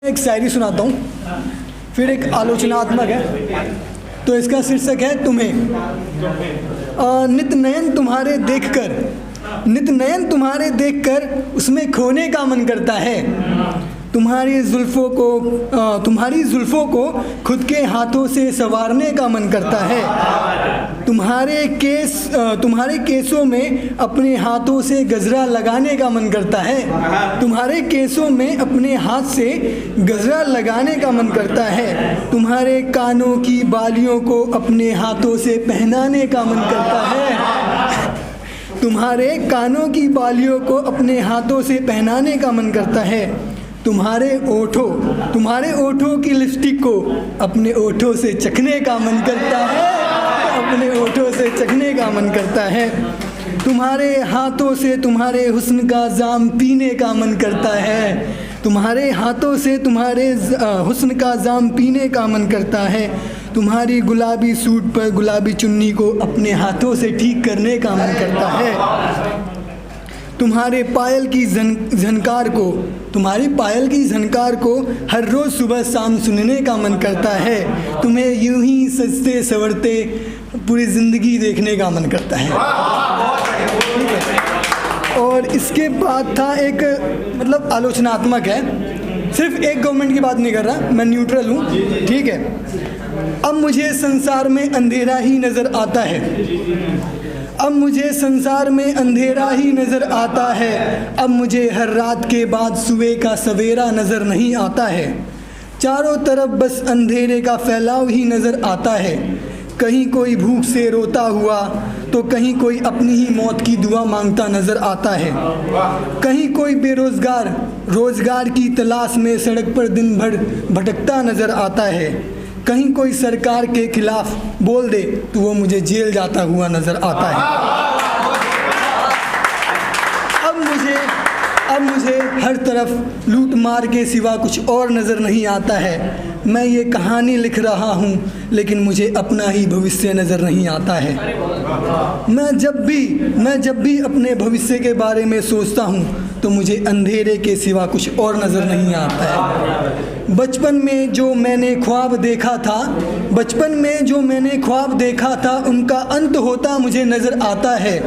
एक शायरी सुनाता हूँ, फिर एक आलोचनात्मक है। तो इसका शीर्षक है तुम्हें। नित नयन तुम्हारे देखकर उसमें खोने का मन करता है। तुम्हारी जुल्फों को खुद के हाथों से संवारने का मन करता है। तुम्हारे केसों में अपने हाथों से गजरा लगाने का मन करता है। तुम्हारे केसों में अपने हाथ से गजरा लगाने का मन करता है। तुम्हारे कानों की बालियों को अपने हाथों से पहनाने का मन करता है। तुम्हारे कानों की बालियों को अपने हाथों से पहनाने का मन करता है। तुम्हारे ओठों की लिपस्टिक को अपने ओठों से चखने का मन करता है। अपने ओठों से चखने का मन करता है। तुम्हारे हाथों से तुम्हारे हुस्न का जाम पीने का मन करता है। तुम्हारे हाथों से तुम्हारे हुस्न का जाम पीने का मन करता है। तुम्हारी गुलाबी सूट पर गुलाबी चुन्नी को अपने हाथों से ठीक करने का मन करता है। तुम्हारी पायल की झनकार को हर रोज़ सुबह शाम सुनने का मन करता है। तुम्हें यूं ही सजते संवरते पूरी ज़िंदगी देखने का मन करता है। और इसके बाद था एक मतलब आलोचनात्मक है, सिर्फ एक गवर्नमेंट की बात नहीं कर रहा, मैं न्यूट्रल हूँ, ठीक है। अब मुझे संसार में अंधेरा ही नज़र आता है। अब मुझे संसार में अंधेरा ही नज़र आता है। अब मुझे हर रात के बाद सुबह का सवेरा नज़र नहीं आता है। चारों तरफ बस अंधेरे का फैलाव ही नज़र आता है। कहीं कोई भूख से रोता हुआ तो कहीं कोई अपनी ही मौत की दुआ मांगता नज़र आता है। कहीं कोई बेरोज़गार रोज़गार की तलाश में सड़क पर दिन भर भटकता नज़र आता है। कहीं कोई सरकार के खिलाफ बोल दे तो वो मुझे जेल जाता हुआ नज़र आता है। अब मुझे हर तरफ लूट मार के सिवा कुछ और नज़र नहीं आता है। मैं ये कहानी लिख रहा हूँ लेकिन मुझे अपना ही भविष्य नज़र नहीं आता है। मैं जब भी अपने भविष्य के बारे में सोचता हूँ तो मुझे अंधेरे के सिवा कुछ और नज़र नहीं आता है। बचपन में जो मैंने ख्वाब देखा था उनका अंत होता मुझे नज़र आता है।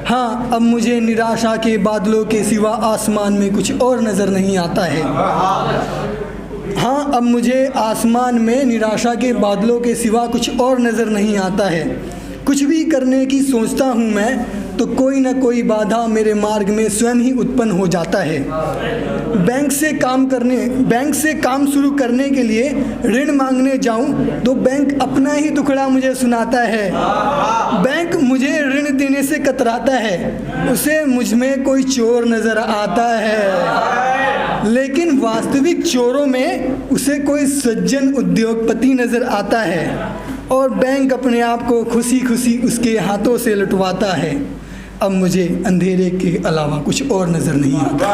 हाँ, अब मुझे निराशा के बादलों के सिवा आसमान में कुछ और नज़र नहीं आता है। हाँ, अब मुझे आसमान में निराशा के बादलों के सिवा कुछ और नज़र नहीं आता है। कुछ भी करने की सोचता हूँ मैं तो कोई ना कोई बाधा मेरे मार्ग में स्वयं ही उत्पन्न हो जाता है। बैंक से काम शुरू करने के लिए ऋण मांगने जाऊं तो बैंक अपना ही दुखड़ा मुझे सुनाता है। बैंक मुझे ऋण देने से कतराता है, उसे मुझ में कोई चोर नज़र आता है। लेकिन वास्तविक चोरों में उसे कोई सज्जन उद्योगपति नज़र आता है और बैंक अपने आप को खुशी खुशी उसके हाथों से लुटवाता है। अब मुझे अंधेरे के अलावा कुछ और नज़र नहीं आता।